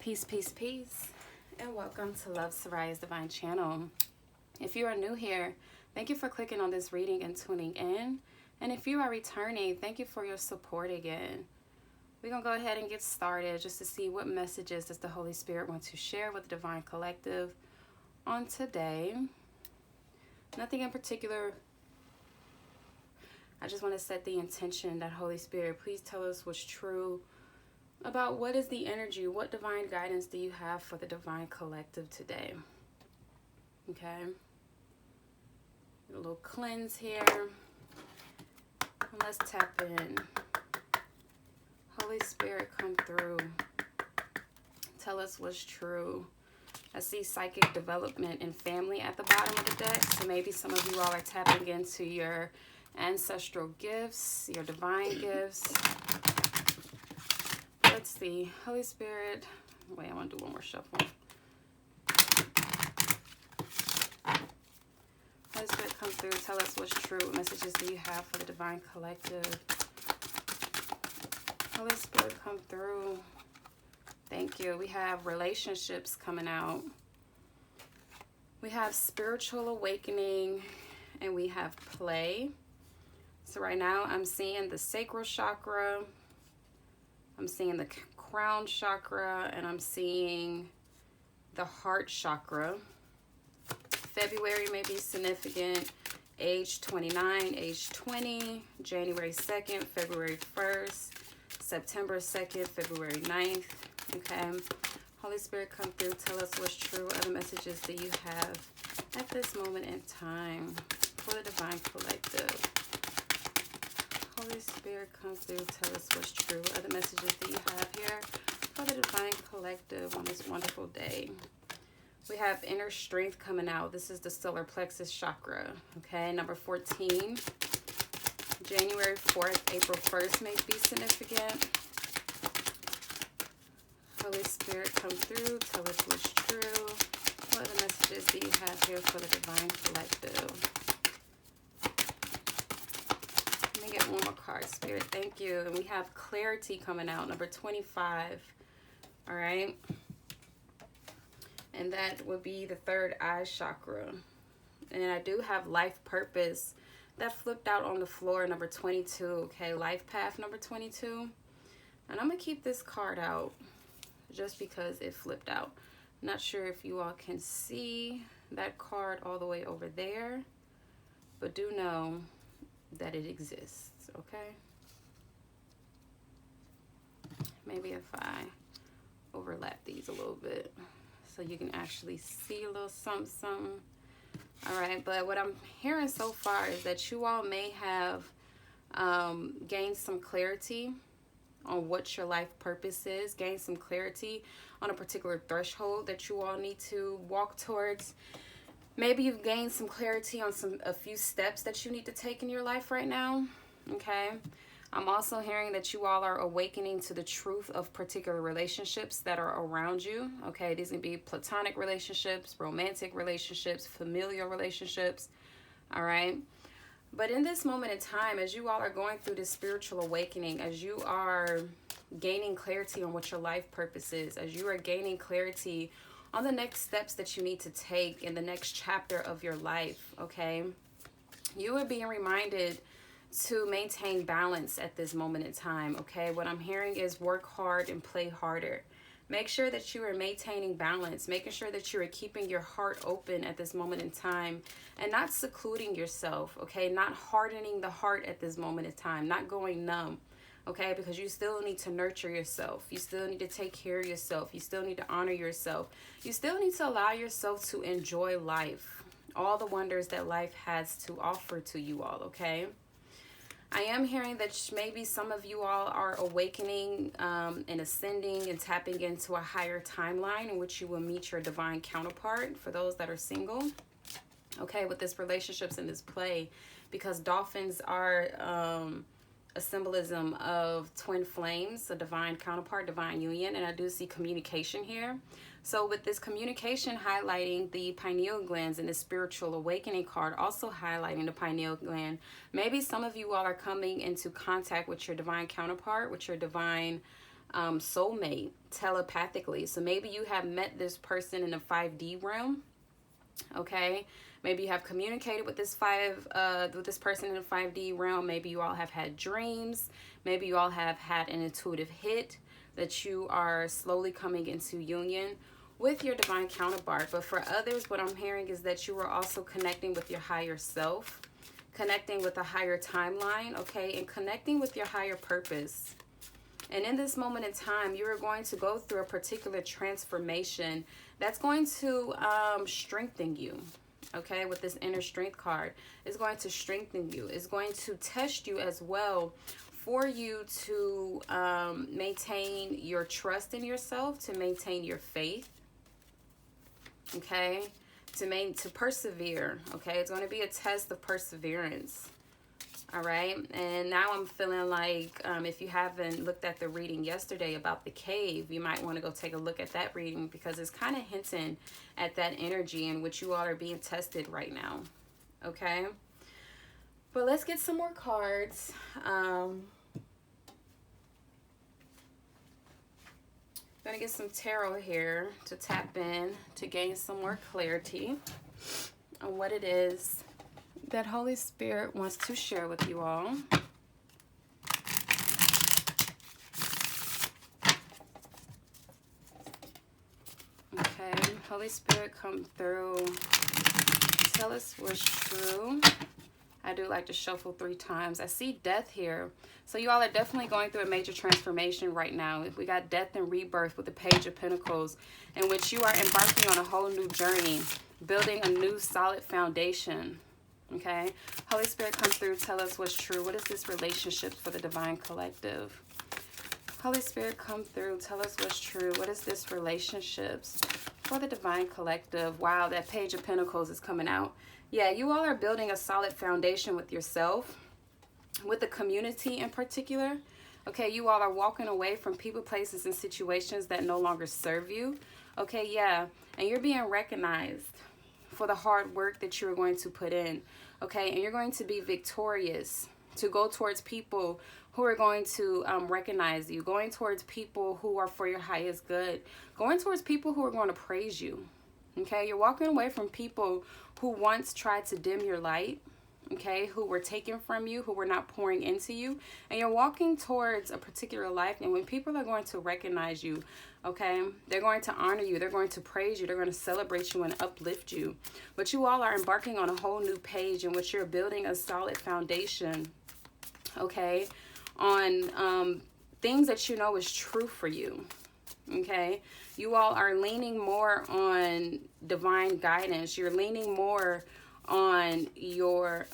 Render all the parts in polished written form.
Peace, peace, peace, and welcome to Love Sirya Divine Channel. If you are new here, thank you for clicking on this reading and tuning in. And if you are returning, thank you for your support again. We're going to go ahead and get started just to see what messages does the Holy Spirit want to share with the Divine Collective on today. Nothing in particular. I just want to set the intention that Holy Spirit, please tell us what's true about what is the energy, what divine guidance do you have for the Divine Collective today. Okay. A little cleanse here. And let's tap in. Holy Spirit, come through. Tell us what's true. I see psychic development and family at the bottom of the deck. So maybe some of you all are tapping into your ancestral gifts, your divine gifts. Let's see. Holy Spirit. Wait, I want to do one more shuffle. Holy Spirit, come through. Tell us what's true. What messages do you have for the Divine Collective? Holy Spirit, come through. Thank you. We have relationships coming out. We have spiritual awakening. And we have play. So right now I'm seeing the sacral chakra. I'm seeing the crown chakra. And I'm seeing the heart chakra. February may be significant. Age 29, age 20. January 2nd, February 1st. September 2nd, February 9th. Okay. Holy Spirit, come through. Tell us what's true. What other messages do you have at this moment in time for the Divine Collective? Holy Spirit, come through. Tell us what's true. What other messages do you have here for the Divine Collective on this wonderful day? We have inner strength coming out. This is the solar plexus chakra. Okay, number 14. January 4th, April 1st may be significant. Holy Spirit, come through. Tell us what's true. What other messages do you have here for the Divine Collective? Let me get one more card, Spirit. Thank you. And we have clarity coming out, number 25. All right. And that would be the third eye chakra. And I do have life purpose that flipped out on the floor, number 22. Okay, life path, number 22. And I'm going to keep this card out just because it flipped out. Not sure if you all can see that card all the way over there, but do know that it exists, okay? Maybe if I overlap these a little bit so you can actually see a little something. All right, but what I'm hearing so far is that you all may have gained some clarity on what your life purpose is, gain some clarity on a particular threshold that you all need to walk towards. Maybe you've gained some clarity on a few steps that you need to take in your life right now, okay? I'm also hearing that you all are awakening to the truth of particular relationships that are around you, okay? These can be platonic relationships, romantic relationships, familial relationships, all right? But in this moment in time, as you all are going through this spiritual awakening, as you are gaining clarity on what your life purpose is, as you are gaining clarity on the next steps that you need to take in the next chapter of your life, okay? You are being reminded to maintain balance at this moment in time, okay? What I'm hearing is work hard and play harder. Make sure that you are maintaining balance, making sure that you are keeping your heart open at this moment in time and not secluding yourself, okay? Not hardening the heart at this moment in time, not going numb, okay? Because you still need to nurture yourself. You still need to take care of yourself. You still need to honor yourself. You still need to allow yourself to enjoy life, all the wonders that life has to offer to you all, okay? I am hearing that maybe some of you all are awakening and ascending and tapping into a higher timeline in which you will meet your divine counterpart for those that are single. Okay, with this relationships and this play, because dolphins are a symbolism of twin flames, a divine counterpart, divine union, and I do see communication here. So with this communication highlighting the pineal glands and the spiritual awakening card also highlighting the pineal gland, maybe some of you all are coming into contact with your divine counterpart, with your divine soulmate telepathically. So maybe you have met this person in the 5D realm. Okay, maybe you have communicated with this person in the 5D realm. Maybe you all have had dreams. Maybe you all have had an intuitive hit that you are slowly coming into union with your divine counterpart. But for others, what I'm hearing is that you are also connecting with your higher self, connecting with a higher timeline, okay, and connecting with your higher purpose. And in this moment in time, you are going to go through a particular transformation that's going to strengthen you, okay, with this inner strength card. It's going to strengthen you. It's going to test you as well for you to maintain your trust in yourself, to maintain your faith, okay, to persevere, okay. It's going to be a test of perseverance. All right, and now I'm feeling like if you haven't looked at the reading yesterday about the cave, you might want to go take a look at that reading, because it's kind of hinting at that energy in which you all are being tested right now. Okay, but let's get some more cards. I'm gonna get some tarot here to tap in to gain some more clarity on what it is that Holy Spirit wants to share with you all. Okay, Holy Spirit, come through. Tell us what's true. I do like to shuffle 3 times. I see death here. So you all are definitely going through a major transformation right now. We got death and rebirth with the Page of Pentacles, in which you are embarking on a whole new journey, building a new solid foundation. Okay, Holy Spirit, come through. Tell us what's true. What is this relationship for the Divine Collective? Holy Spirit, come through. Tell us what's true. What is this relationships for the Divine Collective? Wow, that Page of Pentacles is coming out. Yeah, you all are building a solid foundation with yourself, with the community in particular. Okay, you all are walking away from people, places, and situations that no longer serve you. Okay, yeah, and you're being recognized for the hard work that you're going to put in, okay, and you're going to be victorious to go towards people who are going to recognize you, going towards people who are for your highest good, going towards people who are going to praise you, okay. You're walking away from people who once tried to dim your light, okay, who were taken from you, who were not pouring into you, and you're walking towards a particular life. And when people are going to recognize you, okay, they're going to honor you, they're going to praise you, they're going to celebrate you and uplift you. But you all are embarking on a whole new page in which you're building a solid foundation, okay, on things that you know is true for you, okay. You all are leaning more on divine guidance. You're leaning more on your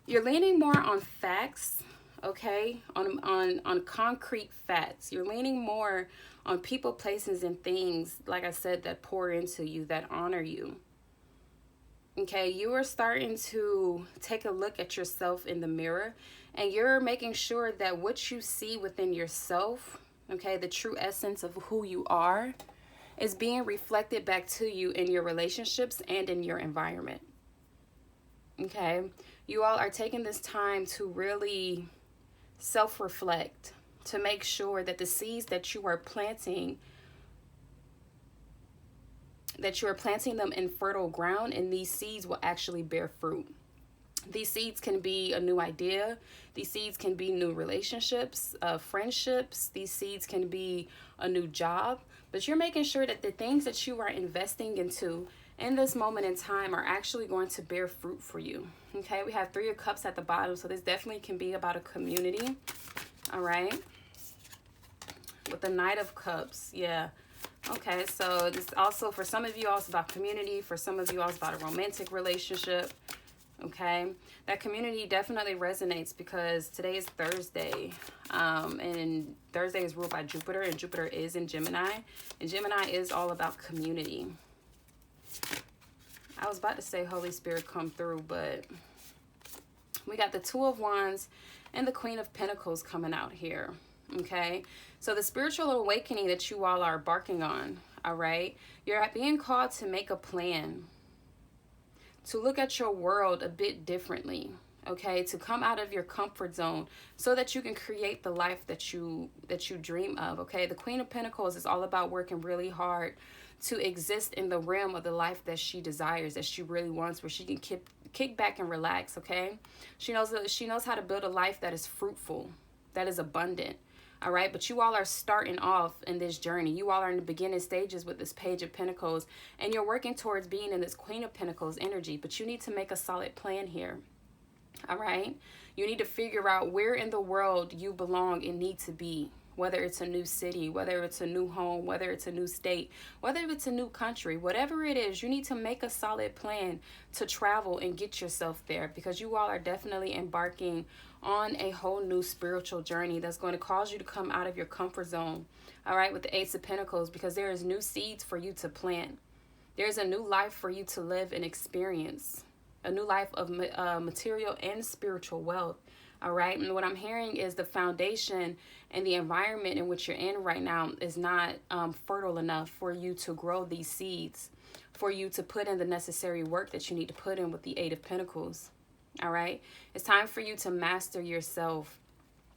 you're leaning more on facts, okay, on concrete facts. You're leaning more on people, places, and things, like I said, that pour into you, that honor you. Okay, you are starting to take a look at yourself in the mirror, and you're making sure that what you see within yourself, okay, the true essence of who you are, is being reflected back to you in your relationships and in your environment. Okay, you all are taking this time to really self-reflect, to make sure that the seeds that you are planting, them in fertile ground, and these seeds will actually bear fruit. These seeds can be a new idea. These seeds can be new relationships, friendships. These seeds can be a new job. But you're making sure that the things that you are investing into in this moment in time are actually going to bear fruit for you. Okay, we have 3 of Cups at the bottom, so this definitely can be about a community. All right, with the Knight of Cups, yeah. Okay, so this also, for some of you all, it's about community. For some of you all, it's about a romantic relationship. Okay, that community definitely resonates because today is Thursday, and Thursday is ruled by Jupiter, and Jupiter is in Gemini, and Gemini is all about community. I was about to say Holy Spirit come through, but we got the 2 of Wands and the Queen of Pentacles coming out here. Okay, so the spiritual awakening that you all are embarking on, all right, you're being called to make a plan, to look at your world a bit differently, okay, to come out of your comfort zone so that you can create the life that you dream of, okay? The Queen of Pentacles is all about working really hard to exist in the realm of the life that she desires, that she really wants, where she can kick back and relax, okay? She knows how to build a life that is fruitful, that is abundant. All right, but you all are starting off in this journey. You all are in the beginning stages with this Page of Pentacles, and you're working towards being in this Queen of Pentacles energy, but you need to make a solid plan here. All right, you need to figure out where in the world you belong and need to be, whether it's a new city, whether it's a new home, whether it's a new state, whether it's a new country, whatever it is, you need to make a solid plan to travel and get yourself there, because you all are definitely embarking on a whole new spiritual journey that's going to cause you to come out of your comfort zone, all right, with the Ace of Pentacles, because there is new seeds for you to plant. There's a new life for you to live and experience, a new life of material and spiritual wealth, all right? And what I'm hearing is the foundation and the environment in which you're in right now is not fertile enough for you to grow these seeds, for you to put in the necessary work that you need to put in with the Eight of Pentacles. All right, it's time for you to master yourself.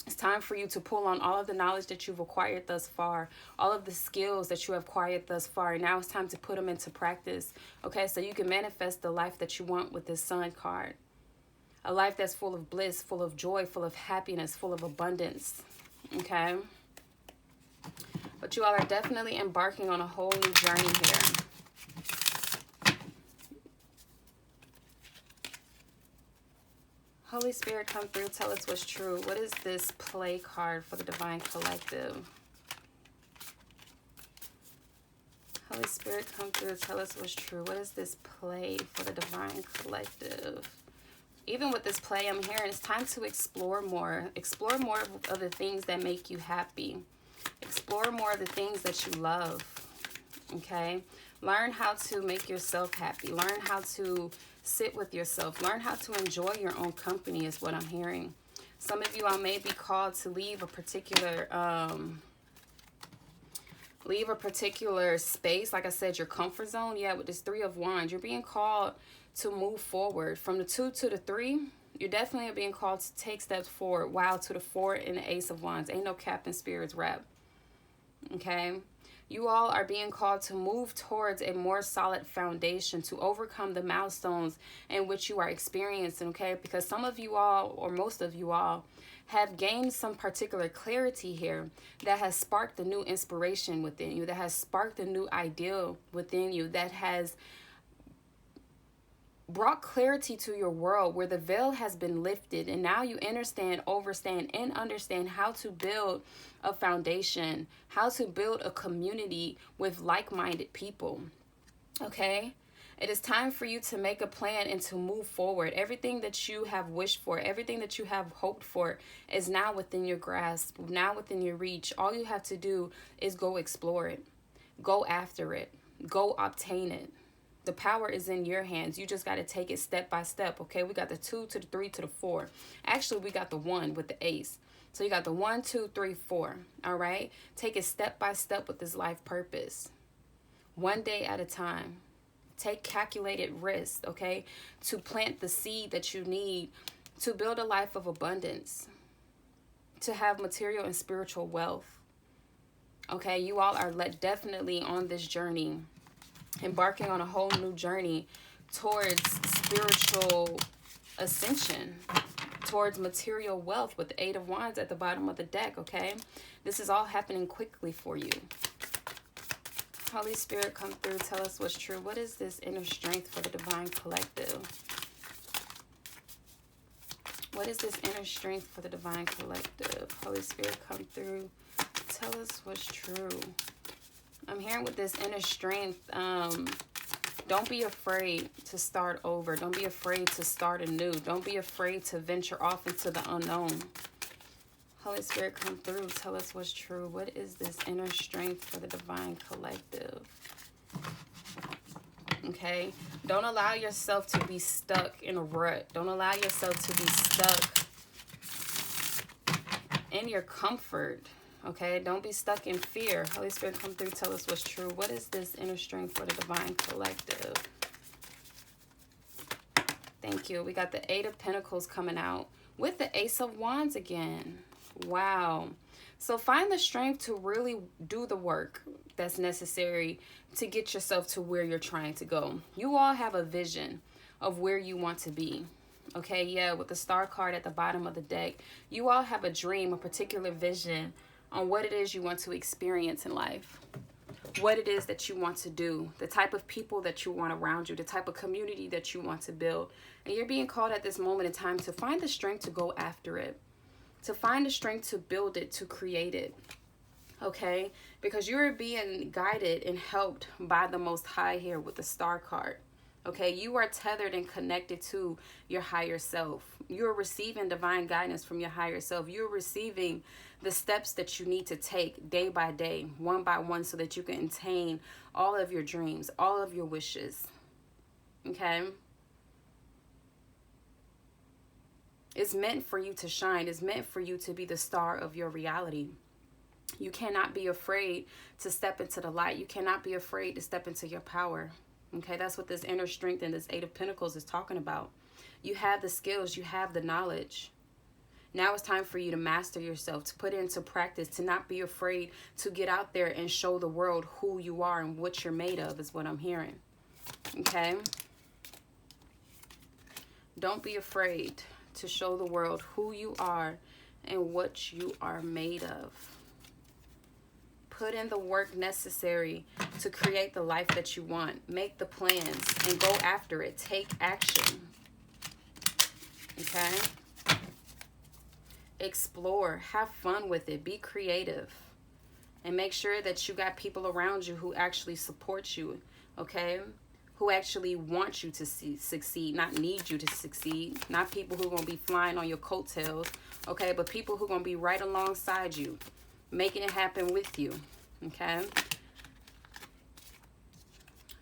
It's time for you to pull on all of the knowledge that you've acquired thus far, all of the skills that you have acquired thus far. And now it's time to put them into practice, okay, so you can manifest the life that you want with this Sun card. A life that's full of bliss, full of joy, full of happiness, full of abundance, okay? But you all are definitely embarking on a whole new journey here. Holy Spirit, come through. Tell us what's true. What is this play card for the Divine Collective? Holy Spirit, come through. Tell us what's true. What is this play for the Divine Collective? Even with this play, I'm hearing it's time to explore more. Explore more of the things that make you happy. Explore more of the things that you love. Okay? Learn how to make yourself happy. Learn how to sit with yourself. Learn how to enjoy your own company is what I'm hearing. Some of you all may be called to leave a particular space. Like I said, your comfort zone. Yeah, with this Three of Wands, you're being called to move forward. From the 2 to the 3, you're definitely being called to take steps forward. Wow, to the 4 and the Ace of Wands. Ain't no Captain Spirits rap. Okay? You all are being called to move towards a more solid foundation, to overcome the milestones in which you are experiencing, okay? Because some of you all, or most of you all, have gained some particular clarity here that has sparked a new inspiration within you, that has sparked a new ideal within you, that has brought clarity to your world, where the veil has been lifted, and now you understand how to build a foundation, how to build a community with like-minded people. Okay? It is time for you to make a plan and to move forward. Everything that you have wished for, everything that you have hoped for is now within your grasp, now within your reach. All you have to do is go explore it. Go after it. Go obtain it. The power is in your hands. You just got to take it step by step, okay? We got the 2 to the 3 to the 4. Actually, we got the 1 with the Ace. So you got the 1, 2, 3, 4, all right? Take it step by step with this life purpose. One day at a time. Take calculated risks, okay? To plant the seed that you need to build a life of abundance. To have material and spiritual wealth. Okay, you all are definitely on this journey, embarking on a whole new journey towards spiritual ascension, towards material wealth with the 8 of Wands at the bottom of the deck, okay? This is all happening quickly for you. Holy Spirit, come through. Tell us what's true. What is this inner strength for the Divine Collective? What is this inner strength for the Divine Collective? Holy Spirit, come through. Tell us what's true. I'm hearing with this inner strength, don't be afraid to start over. Don't be afraid to start anew. Don't be afraid to venture off into the unknown. Holy Spirit, come through. Tell us what's true. What is this inner strength for the Divine Collective? Okay? Don't allow yourself to be stuck in a rut. Don't allow yourself to be stuck in your comfort. Okay? Don't be stuck in fear. Holy Spirit, come through. Tell us what's true. What is this inner strength for the Divine Collective? Thank you. We got the Eight of Pentacles coming out with the Ace of Wands again. Wow. So find the strength to really do the work that's necessary to get yourself to where you're trying to go. You all have a vision of where you want to be. Okay, yeah, with the Star card at the bottom of the deck, you all have a dream, a particular vision on what it is you want to experience in life, what it is that you want to do, the type of people that you want around you, the type of community that you want to build. And you're being called at this moment in time to find the strength to go after it, to find the strength to build it, to create it. Okay, because you're being guided and helped by the Most High here with the Star card. Okay, you are tethered and connected to your higher self. You're receiving divine guidance from your higher self. You're receiving the steps that you need to take day by day, one by one, so that you can attain all of your dreams, all of your wishes. Okay? It's meant for you to shine. It's meant for you to be the star of your reality. You cannot be afraid to step into the light. You cannot be afraid to step into your power. Okay, that's what this inner strength and this Eight of Pentacles is talking about. You have the skills, you have the knowledge. Now it's time for you to master yourself, to put into practice, to not be afraid to get out there and show the world who you are and what you're made of, is what I'm hearing. Okay? Don't be afraid to show the world who you are and what you are made of. Put in the work necessary to create the life that you want. Make the plans and go after it. Take action. Okay? Explore. Have fun with it. Be creative. And make sure that you got people around you who actually support you. Okay? Who actually want you to succeed. Not need you to succeed. Not people who are going to be flying on your coattails. Okay? But people who are going to be right alongside you, making it happen with you. Okay,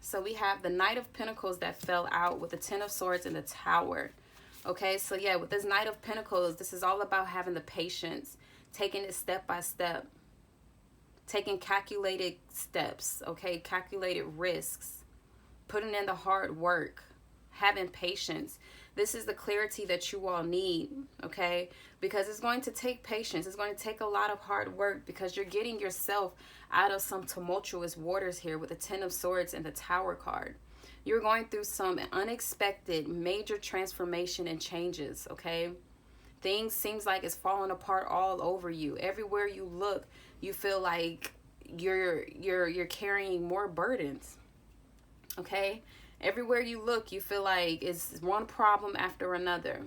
so we have the Knight of Pentacles that fell out with the Ten of Swords and the Tower. Okay, so yeah, with this Knight of Pentacles, this is all about having the patience, taking it step by step, taking calculated steps, okay, calculated risks, putting in the hard work, having patience. This is the clarity that you all need, okay? Because it's going to take patience. It's going to take a lot of hard work because you're getting yourself out of some tumultuous waters here with the Ten of Swords and the Tower card. You're going through some unexpected major transformation and changes, okay? Things seems like it's falling apart all over you. Everywhere you look, you feel like you're carrying more burdens, okay? Everywhere you look, you feel like it's one problem after another,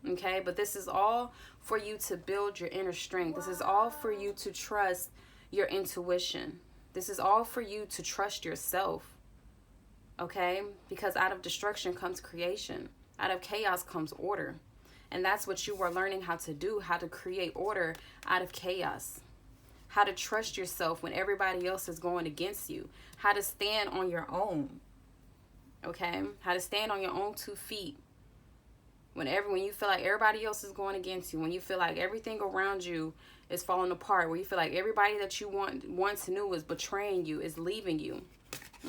okay? But this is all for you to build your inner strength. This is all for you to trust your intuition. This is all for you to trust yourself, okay? Because out of destruction comes creation. Out of chaos comes order. And that's what you are learning how to do, how to create order out of chaos. How to trust yourself when everybody else is going against you. How to stand on your own. Okay, how to stand on your own 2 feet when you feel like everybody else is going against you, when you feel like everything around you is falling apart, where you feel like everybody that you once knew is betraying you, is leaving you.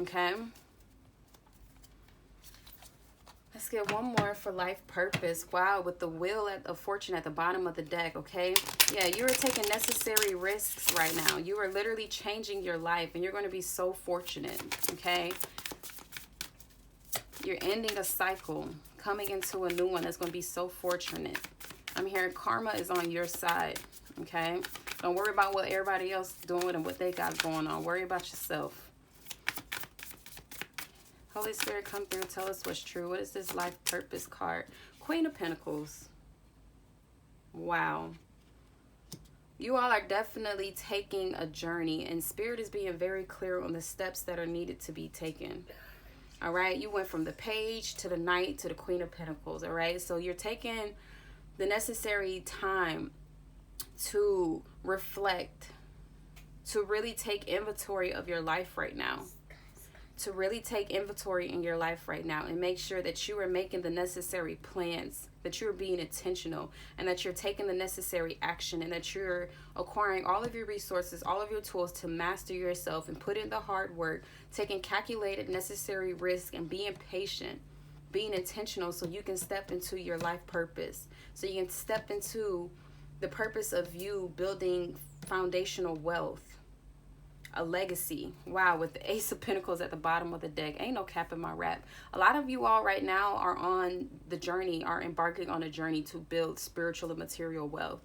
Okay, let's get one more for life purpose. Wow, with the Wheel of Fortune at the bottom of the deck. Okay, yeah, you are taking necessary risks right now. You are literally changing your life, and you're going to be so fortunate. Okay, you're ending a cycle, coming into a new one that's going to be so fortunate. I'm hearing karma is on your side, okay? Don't worry about what everybody else is doing and what they got going on. Worry about yourself. Holy Spirit, come through. Tell us what's true. What is this life purpose card? Queen of Pentacles. Wow. You all are definitely taking a journey, and Spirit is being very clear on the steps that are needed to be taken. All right, you went from the Page to the Knight to the Queen of Pentacles. All right, so you're taking the necessary time to reflect, to really take inventory of your life right now, to really take inventory in your life right now and make sure that you are making the necessary plans, that you're being intentional, and that you're taking the necessary action, and that you're acquiring all of your resources, all of your tools to master yourself and put in the hard work, taking calculated necessary risk and being patient, being intentional so you can step into your life purpose. So you can step into the purpose of you building foundational wealth, a legacy. Wow, with the Ace of Pentacles at the bottom of the deck. Ain't no cap in my rap. A lot of you all right now are on the journey, are embarking on a journey to build spiritual and material wealth,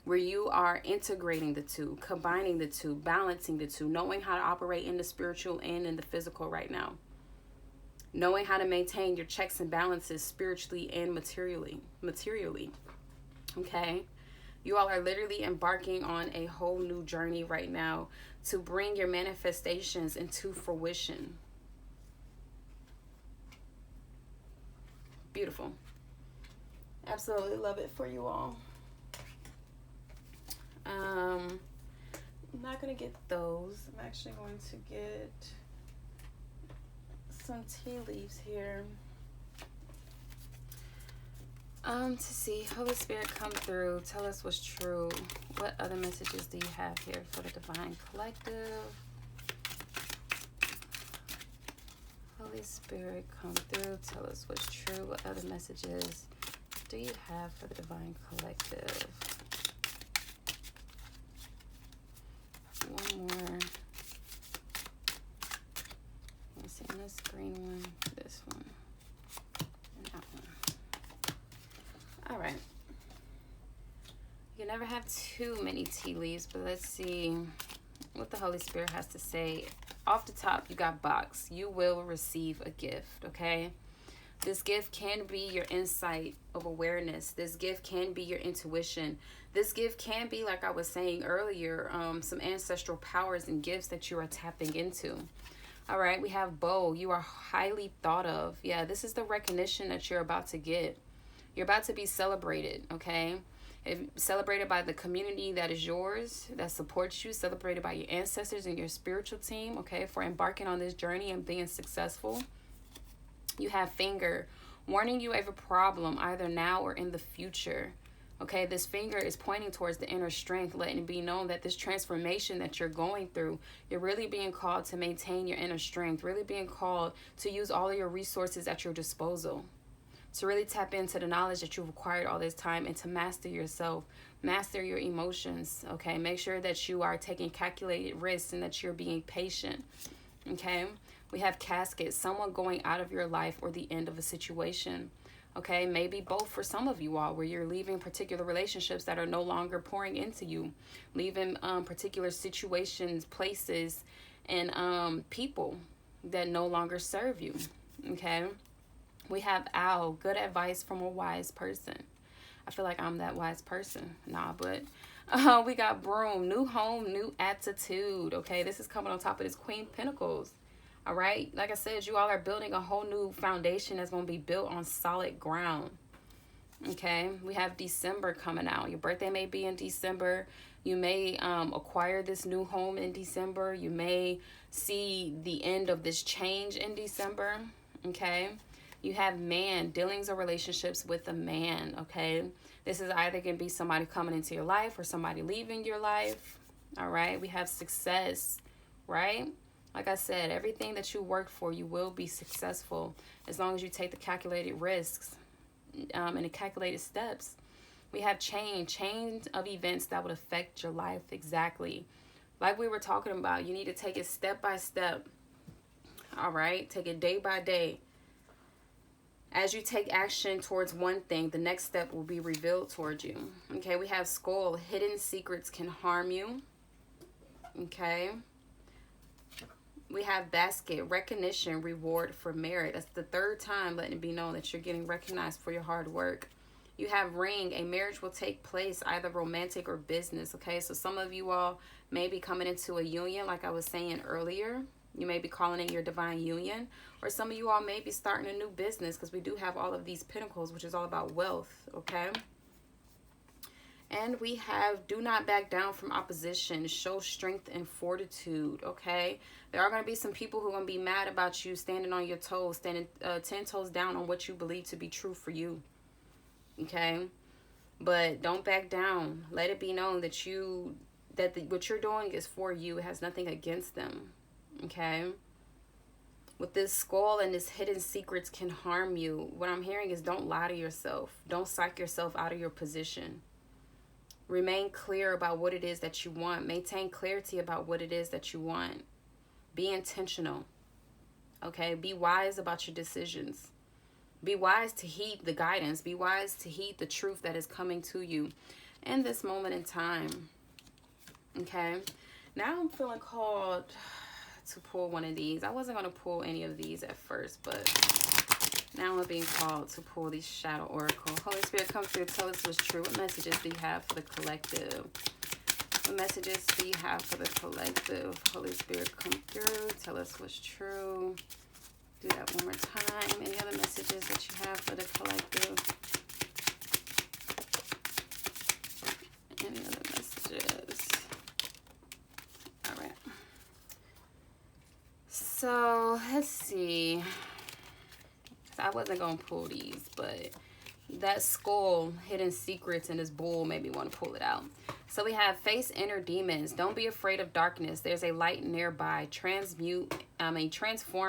where you are integrating the two, combining the two, balancing the two, knowing how to operate in the spiritual and in the physical right now. Knowing how to maintain your checks and balances spiritually and materially. Okay? You all are literally embarking on a whole new journey right now to bring your manifestations into fruition. Beautiful. Absolutely love it for you all. I'm not going to get those. I'm actually going to get some tea leaves here. To see, Holy Spirit, come through. Tell us what's true. What other messages do you have here for the Divine Collective? Holy Spirit, come through. Tell us what's true. What other messages do you have for the Divine Collective? One more. Let's see, this green one, this one, and that one. All right. You never have too many tea leaves, but let's see what the Holy Spirit has to say. Off the top, you got box. You will receive a gift, okay? This gift can be your insight of awareness. This gift can be your intuition. This gift can be, like I was saying earlier, some ancestral powers and gifts that you are tapping into. All right, we have bow. You are highly thought of. Yeah, this is the recognition that you're about to get. You're about to be celebrated, okay? Celebrated by the community that is yours, that supports you, celebrated by your ancestors and your spiritual team, okay, for embarking on this journey and being successful. You have finger, warning you of a problem either now or in the future. Okay, this finger is pointing towards the inner strength, letting it be known that this transformation that you're going through, you're really being called to maintain your inner strength, really being called to use all of your resources at your disposal, to really tap into the knowledge that you've acquired all this time and to master yourself, master your emotions, okay? Make sure that you are taking calculated risks and that you're being patient, okay? We have casket, someone going out of your life or the end of a situation. Okay, maybe both for some of you all, where you're leaving particular relationships that are no longer pouring into you, leaving particular situations, places, and people that no longer serve you. Okay, we have owl, good advice from a wise person. I feel like I'm that wise person. Nah, but we got broom, new home, new attitude. Okay, this is coming on top of this Queen Pentacles. All right, like I said, you all are building a whole new foundation that's going to be built on solid ground. Okay, we have December coming out. Your birthday may be in December. You may acquire this new home in December. You may see the end of this change in December. Okay, you have man, dealings or relationships with a man. Okay, this is either going to be somebody coming into your life or somebody leaving your life. All right, we have success, right? Like I said, everything that you work for, you will be successful as long as you take the calculated risks and the calculated steps. We have change of events that would affect your life. Exactly. Like we were talking about, you need to take it step by step. All right. Take it day by day. As you take action towards one thing, the next step will be revealed towards you. Okay. We have skull. Hidden secrets can harm you. Okay. We have basket, recognition, reward for merit. That's the third time letting it be known that you're getting recognized for your hard work. You have ring, a marriage will take place, either romantic or business, okay? So some of you all may be coming into a union, like I was saying earlier. You may be calling it your divine union. Or some of you all may be starting a new business, because we do have all of these pentacles, which is all about wealth, okay? And we have do not back down from opposition. Show strength and fortitude, okay? There are going to be some people who are going to be mad about you standing on your toes, standing 10 toes down on what you believe to be true for you, okay? But don't back down. Let it be known that what you're doing is for you. It has nothing against them, okay? with this skull and this hidden secrets can harm you. What I'm hearing is don't lie to yourself. Don't psych yourself out of your position. Remain clear about what it is that you want. Maintain clarity about what it is that you want. Be intentional. Okay? Be wise about your decisions. Be wise to heed the guidance. Be wise to heed the truth that is coming to you in this moment in time. Okay? Now I'm feeling called to pull one of these. I wasn't going to pull any of these at first, but now I'm being called to pull these Shadow Oracle. Holy Spirit, come through. Tell us what's true. What messages do you have for the collective? What messages do you have for the collective? Holy Spirit, come through. Tell us what's true. Do that one more time. Any other messages that you have for the collective? Any other messages? All right. So let's see. I wasn't gonna pull these, but that skull, hidden secrets, and this bull made me want to pull it out. So we have face inner demons. Don't be afraid of darkness. There's a light nearby. Transform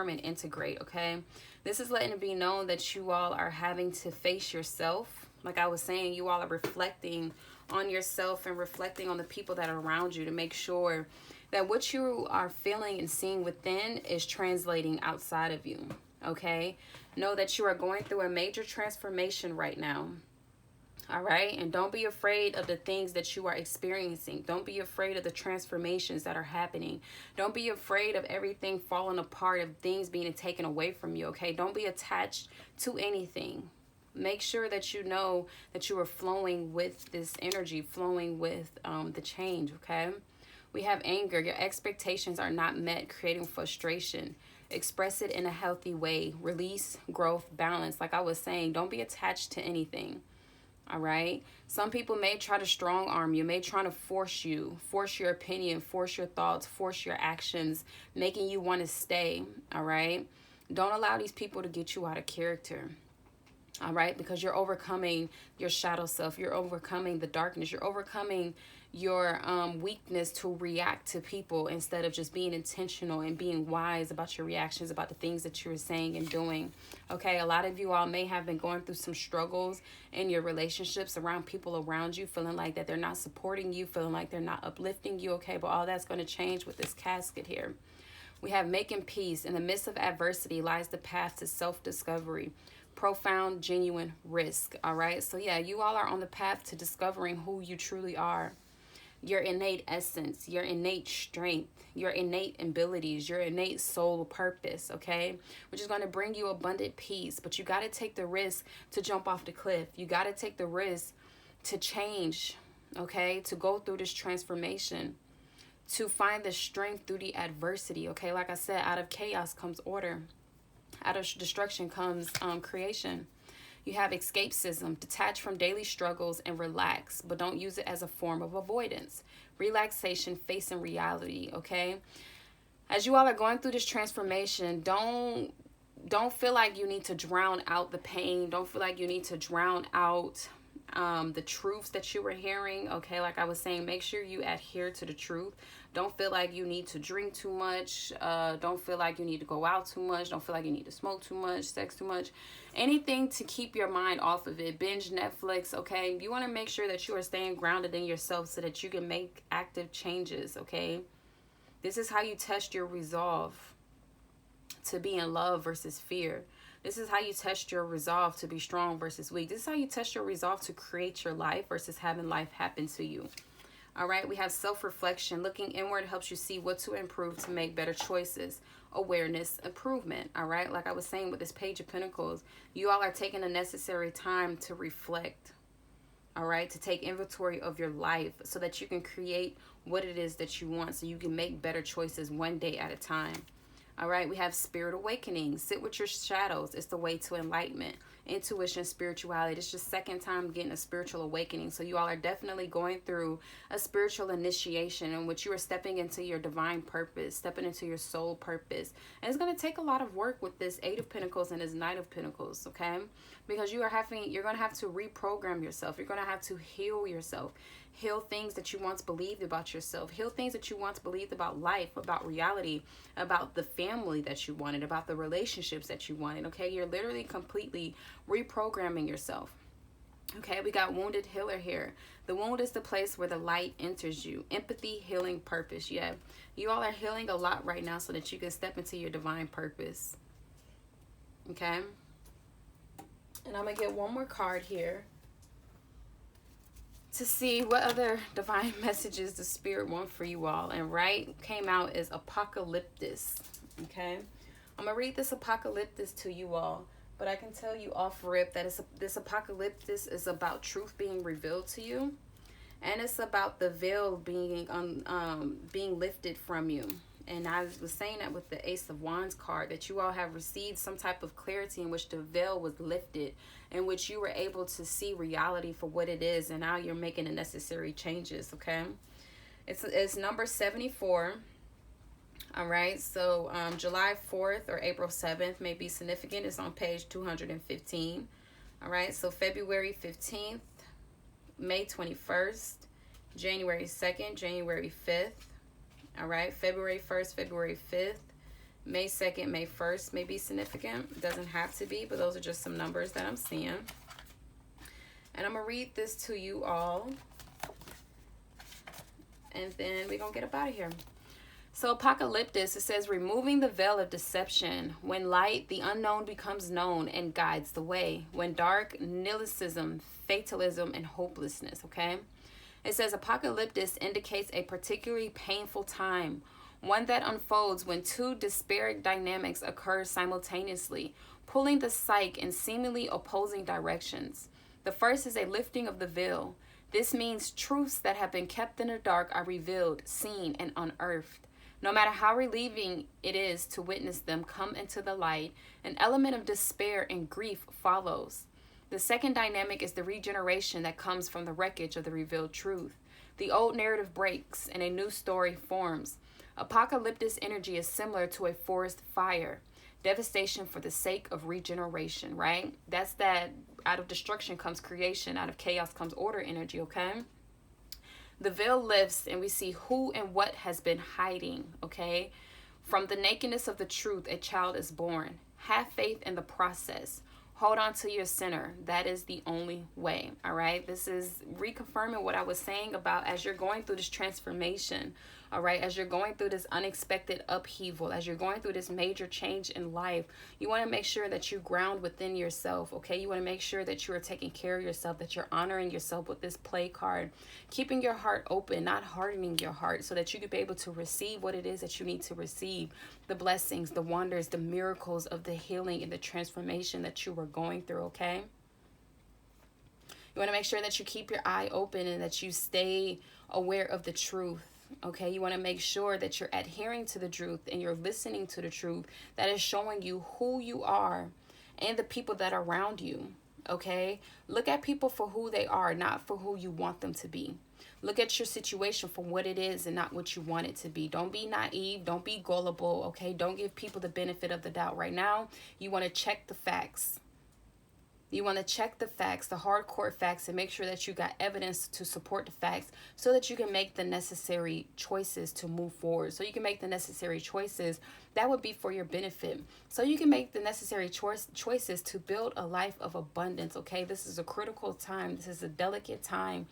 and integrate. Okay, this is letting it be known that you all are having to face yourself. Like I was saying, you all are reflecting on yourself and reflecting on the people that are around you to make sure that what you are feeling and seeing within is translating outside of you. Okay, know that you are going through a major transformation right now. All right, and don't be afraid of the things that you are experiencing. Don't be afraid of the transformations that are happening. Don't be afraid of everything falling apart, of things being taken away from you. Okay, don't be attached to anything. Make sure that you know that you are flowing with this energy, flowing with the change. Okay, we have anger. Your expectations are not met, creating frustration. Express it in a healthy way. Release, growth, balance. Like I was saying, don't be attached to anything. All right. Some people may try to strong arm you, may try to force you, force your opinion, force your thoughts, force your actions, making you want to stay. All right. Don't allow these people to get you out of character. All right. Because you're overcoming your shadow self. You're overcoming the darkness. You're overcoming your weakness to react to people instead of just being intentional and being wise about your reactions, about the things that you're saying and doing. Okay, a lot of you all may have been going through some struggles in your relationships around people around you, feeling like that they're not supporting you, feeling like they're not uplifting you. Okay, but all that's going to change with this casket here. We have making peace. In the midst of adversity lies the path to self-discovery. Profound, genuine risk. All right, so yeah, you all are on the path to discovering who you truly are. Your innate essence, your innate strength, your innate abilities, your innate soul purpose, okay? Which is going to bring you abundant peace. But you got to take the risk to jump off the cliff. You got to take the risk to change, okay? To go through this transformation, to find the strength through the adversity, okay? Like I said, out of chaos comes order. Out of destruction comes creation. You have escapism, detach from daily struggles and relax, but don't use it as a form of avoidance. Relaxation, facing reality, okay? As you all are going through this transformation, don't feel like you need to drown out the pain. Don't feel like you need to drown out the truths that you were hearing, okay? Like I was saying, make sure you adhere to the truth. Don't feel like you need to drink too much. Don't feel like you need to go out too much. Don't feel like you need to smoke too much, sex too much. Anything to keep your mind off of it. Binge Netflix, okay? You want to make sure that you are staying grounded in yourself so that you can make active changes, okay? This is how you test your resolve to be in love versus fear. This is how you test your resolve to be strong versus weak. This is how you test your resolve to create your life versus having life happen to you. All right, we have self-reflection. Looking inward helps you see what to improve to make better choices. Awareness, improvement. All right, like I was saying with this Page of Pentacles, you all are taking the necessary time to reflect. All right, to take inventory of your life so that you can create what it is that you want, so you can make better choices one day at a time. All right, we have spirit awakening. Sit with your shadows. It's the way to enlightenment. Intuition, spirituality. It's your second time getting a spiritual awakening. So you all are definitely going through a spiritual initiation in which you are stepping into your divine purpose, stepping into your soul purpose. And it's going to take a lot of work with this Eight of Pentacles and this Knight of Pentacles, okay? Because you're going to have to reprogram yourself. You're going to have to heal yourself. Heal things that you once believed about yourself. Heal things that you once believed about life, about reality, about the family that you wanted, about the relationships that you wanted. Okay, you're literally completely reprogramming yourself. Okay, we got wounded healer here. The wound is the place where the light enters you. Empathy, healing, purpose. Yeah, you all are healing a lot right now so that you can step into your divine purpose. Okay, and I'm going to get one more card here to see what other divine messages the spirit want for you all. And right came out is Apocolypsis. Okay, I'm going to read this Apocolypsis to you all. But I can tell you off rip that this Apocolypsis is about truth being revealed to you. And it's about the veil being lifted from you. And I was saying that with the Ace of Wands card, that you all have received some type of clarity in which the veil was lifted, in which you were able to see reality for what it is. And now you're making the necessary changes, okay? It's number 74. All right, so July 4th or April 7th may be significant. It's on page 215. All right, so February 15th, May 21st, January 2nd, January 5th. All right, February 1st, February 5th, May 2nd, May 1st may be significant. It doesn't have to be, but those are just some numbers that I'm seeing. And I'm going to read this to you all. And then we're going to get up out of here. So Apocolypsis, it says, removing the veil of deception. When light, the unknown becomes known and guides the way. When dark, nihilism, fatalism, and hopelessness, okay? It says Apocolypsis indicates a particularly painful time, one that unfolds when two disparate dynamics occur simultaneously, pulling the psyche in seemingly opposing directions. The first is a lifting of the veil. This means truths that have been kept in the dark are revealed, seen, and unearthed. No matter how relieving it is to witness them come into the light, an element of despair and grief follows. The second dynamic is the regeneration that comes from the wreckage of the revealed truth. The old narrative breaks and a new story forms. Apocalyptic energy is similar to a forest fire. Devastation for the sake of regeneration, right? That's that out of destruction comes creation, out of chaos comes order energy, okay? The veil lifts and we see who and what has been hiding, okay? From the nakedness of the truth, a child is born. Have faith in the process. Hold on to your center. That is the only way, all right? This is reconfirming what I was saying about as you're going through this transformation, all right? As you're going through this unexpected upheaval, as you're going through this major change in life, you want to make sure that you ground within yourself, okay? You want to make sure that you are taking care of yourself, that you're honoring yourself with this play card, keeping your heart open, not hardening your heart so that you can be able to receive what it is that you need to receive, the blessings, the wonders, the miracles of the healing and the transformation that you are going through, okay? You want to make sure that you keep your eye open and that you stay aware of the truth, okay? You want to make sure that you're adhering to the truth and you're listening to the truth that is showing you who you are and the people that are around you, okay? Look at people for who they are, not for who you want them to be. Look at your situation for what it is and not what you want it to be. Don't be naive. Don't be gullible, okay? Don't give people the benefit of the doubt. Right now, you want to check the facts. You want to check the facts, the hardcore facts, and make sure that you got evidence to support the facts so that you can make the necessary choices to move forward. So you can make the necessary choices that would be for your benefit. So you can make the necessary choices to build a life of abundance, okay? This is a critical time. This is a delicate time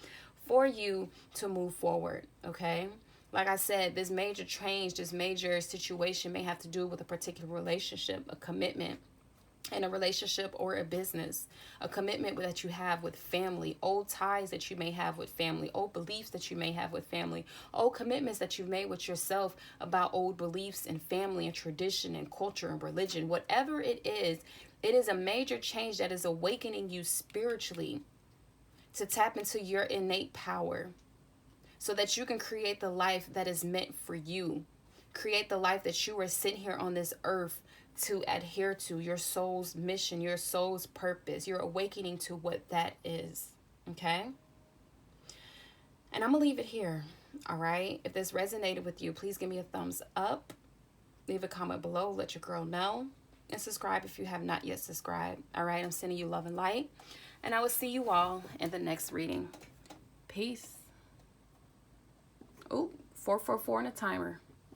for you to move forward, okay? Like I said, this major change, this major situation may have to do with a particular relationship, a commitment in a relationship or a business, a commitment that you have with family, old ties that you may have with family, old beliefs that you may have with family, old commitments that you've made with yourself about old beliefs and family and tradition and culture and religion. Whatever it is a major change that is awakening you spiritually to tap into your innate power so that you can create the life that is meant for you. Create the life that you are sitting here on this earth to adhere to, your soul's mission, your soul's purpose. You're awakening to what that is, okay? And I'm going to leave it here, all right? If this resonated with you, please give me a thumbs up. Leave a comment below. Let your girl know. And subscribe if you have not yet subscribed, all right? I'm sending you love and light. And I will see you all in the next reading. Peace. Oh, 444 and a timer.